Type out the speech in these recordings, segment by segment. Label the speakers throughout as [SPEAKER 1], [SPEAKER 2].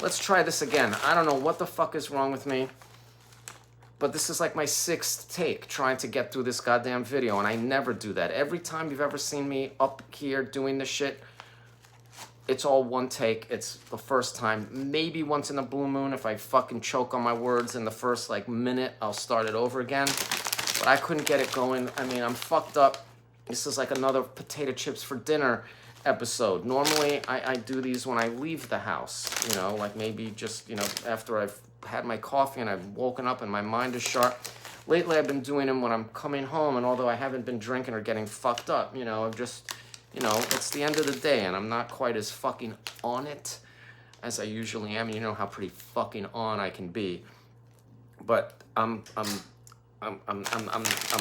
[SPEAKER 1] let's try this again. I don't know what the fuck is wrong with me, but this is like my 6th take trying to get through this goddamn video, and I never do that. Every time you've ever seen me up here doing this shit, it's all one take. It's the first time. Maybe once in a blue moon, if I fucking choke on my words in the first like minute, I'll start it over again. But I couldn't get it going. I mean, I'm fucked up. This is like another potato chips for dinner episode. Normally, I do these when I leave the house, you know, like maybe just, you know, after I've had my coffee and I've woken up and my mind is sharp. Lately, I've been doing them when I'm coming home, and although I haven't been drinking or getting fucked up, you know, I'm just, you know, it's the end of the day and I'm not quite as fucking on it as I usually am. You know how pretty fucking on I can be. But I'm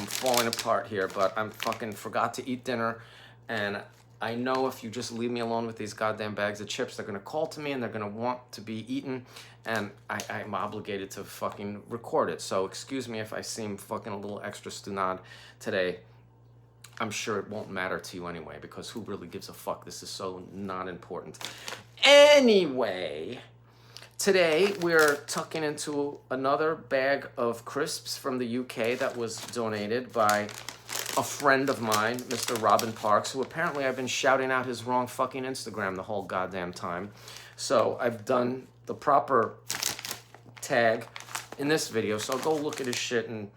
[SPEAKER 1] falling apart here, but I'm fucking forgot to eat dinner, and I know if you just leave me alone with these goddamn bags of chips, they're gonna call to me and they're gonna want to be eaten, and I'm obligated to fucking record it. So excuse me if I seem fucking a little extra stunad today. I'm sure it won't matter to you anyway, because who really gives a fuck? This is so not important. Anyway, today we're tucking into another bag of crisps from the UK that was donated by a friend of mine, Mr. Robin Parks, who apparently I've been shouting out his wrong fucking Instagram the whole goddamn time. So I've done the proper tag in this video, so go look at his shit and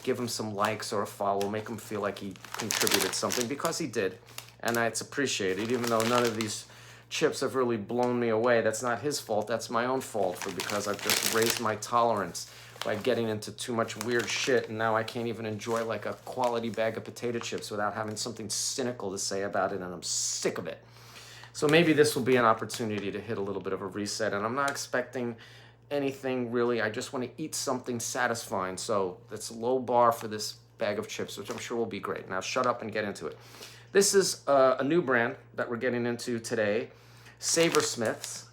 [SPEAKER 1] give him some likes or a follow, make him feel like he contributed something, because he did, and it's appreciated, even though none of these chips have really blown me away. That's not his fault, that's my own fault, because I've just raised my tolerance by getting into too much weird shit, and now I can't even enjoy like a quality bag of potato chips without having something cynical to say about it, and I'm sick of it. So maybe this will be an opportunity to hit a little bit of a reset, and I'm not expecting anything really. I just want to eat something satisfying, so that's a low bar for this bag of chips, which I'm sure will be great. Now shut up and get into it. This is a new brand that we're getting into today, SAVOURSMITH'S,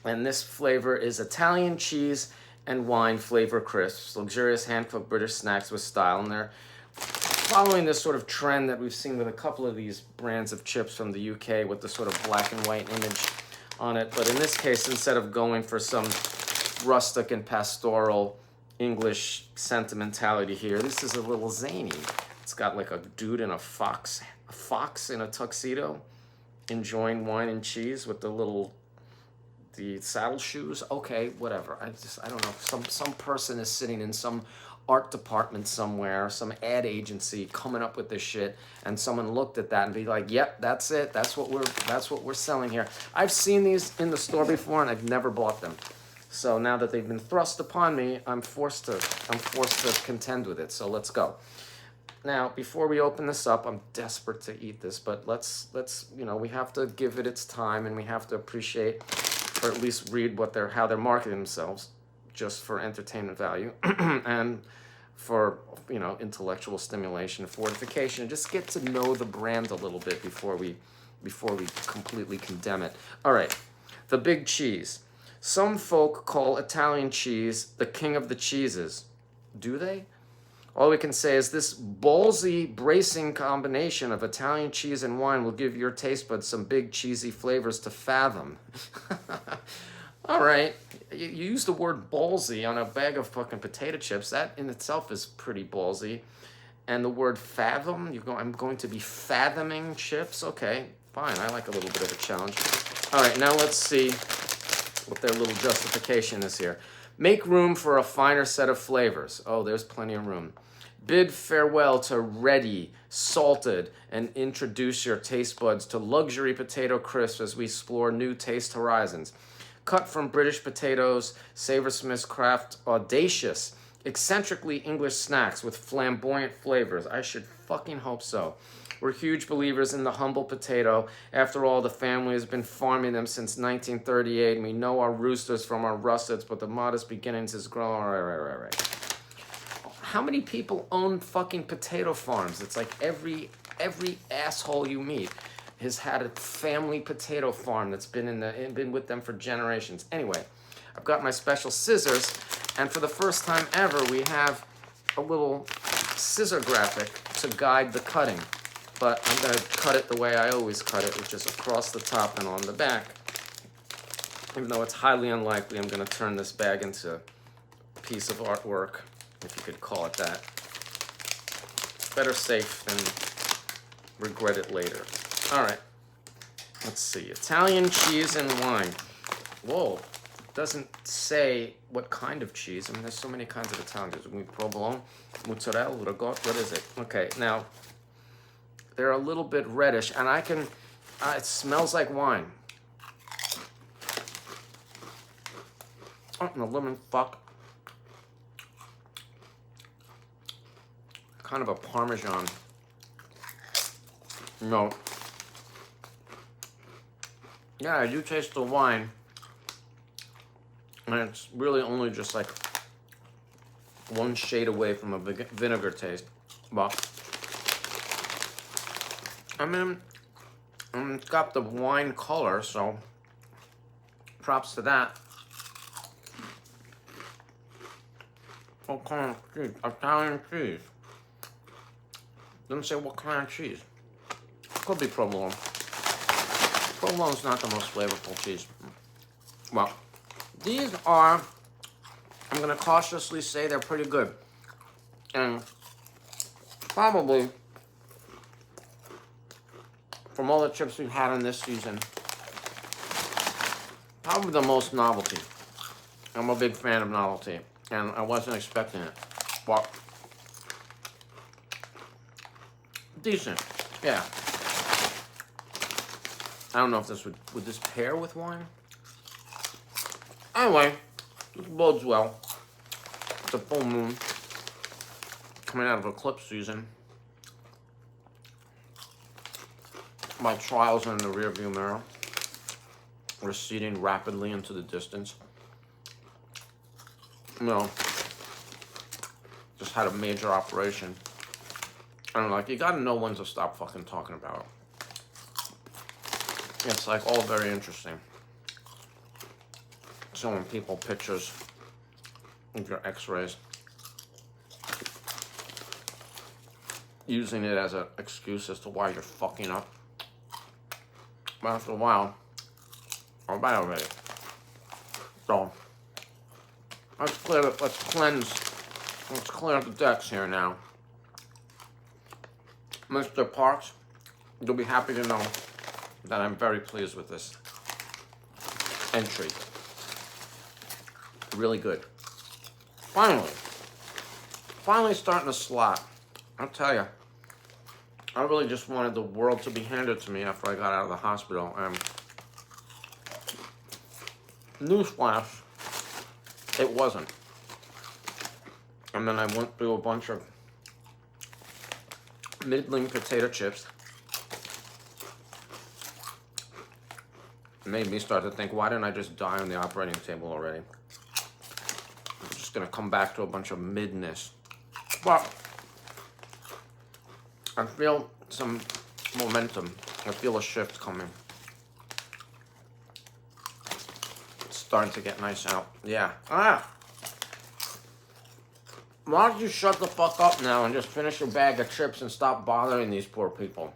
[SPEAKER 1] and this flavor is Italian cheese and wine flavor crisps, luxurious hand-cooked British snacks with style. And they're following this sort of trend that we've seen with a couple of these brands of chips from the UK with the sort of black and white image on it. But in this case, instead of going for some rustic and pastoral English sentimentality here, this is a little zany. It's got like a dude in a fox in a tuxedo enjoying wine and cheese with the saddle shoes. Okay, whatever. I don't know. Some person is sitting in some art department somewhere, some ad agency coming up with this shit, and someone looked at that and be like, "Yep, that's it. That's what we're selling here." I've seen these in the store before, and I've never bought them. So now that they've been thrust upon me, I'm forced to contend with it. So let's go. Now, before we open this up, I'm desperate to eat this, but let's you know, we have to give it its time, and we have to appreciate, or at least read how they're marketing themselves, just for entertainment value and for, you know, intellectual stimulation, fortification. Just get to know the brand a little bit before we completely condemn it. All right, the big cheese. Some folk call Italian cheese the king of the cheeses. Do they? All we can say is this ballsy, bracing combination of Italian cheese and wine will give your taste buds some big cheesy flavors to fathom. All right, you use the word ballsy on a bag of fucking potato chips. That in itself is pretty ballsy. And the word fathom, I'm going to be fathoming chips. Okay, fine, I like a little bit of a challenge. All right, now let's see what their little justification is here. Make room for a finer set of flavors. Oh, there's plenty of room. Bid farewell to ready, salted, and introduce your taste buds to luxury potato crisps as we explore new taste horizons. Cut from British potatoes, SAVOURSMITH'S craft audacious, eccentrically English snacks with flamboyant flavors. I should fucking hope so. We're huge believers in the humble potato. After all, the family has been farming them since 1938, and we know our roosters from our russets, but the modest beginnings is growing. All right. How many people own fucking potato farms? It's like every asshole you meet has had a family potato farm that's been with them for generations. Anyway, I've got my special scissors, and for the first time ever, we have a little scissor graphic to guide the cutting. But I'm going to cut it the way I always cut it, which is across the top and on the back. Even though it's highly unlikely, I'm gonna turn this bag into a piece of artwork, if you could call it that. Better safe than regret it later. All right, let's see. Italian cheese and wine. Whoa, it doesn't say what kind of cheese. I mean, there's so many kinds of Italian. There's provolone, mozzarella, ricotta. What is it? Okay, now, they're a little bit reddish, and I can, it smells like wine. Oh, and the lemon fuck. Kind of a Parmesan. No. Yeah, I do taste the wine. And it's really only just like one shade away from a vinegar taste. But, I mean, it's got the wine color, so props to that. What kind of cheese? Italian cheese. Doesn't say what kind of cheese. Could be provolone. Provolone's not the most flavorful cheese. Well, these are, I'm gonna cautiously say they're pretty good. And probably, from all the chips we've had in this season, probably the most novelty. I'm a big fan of novelty, and I wasn't expecting it. But decent, yeah. I don't know if this would this pair with wine? Anyway, this bodes well. It's a full moon coming out of eclipse season. My trials are in the rearview mirror, receding rapidly into the distance. You know, just had a major operation. I don't know, like, you gotta know when to stop fucking talking about it. It's like all very interesting. Showing people pictures of your x-rays. Using it as an excuse as to why you're fucking up. But after a while, I'll buy already. So, let's clear the decks here now. Mr. Parks, you'll be happy to know that I'm very pleased with this entry. Really good. Finally starting to slot. I'll tell you, I really just wanted the world to be handed to me after I got out of the hospital. Newsflash, it wasn't. And then I went through a bunch of middling potato chips. It made me start to think, why didn't I just die on the operating table already? I'm just gonna come back to a bunch of midness. But I feel some momentum. I feel a shift coming. It's starting to get nice out. Yeah. Why don't you shut the fuck up now and just finish your bag of chips and stop bothering these poor people?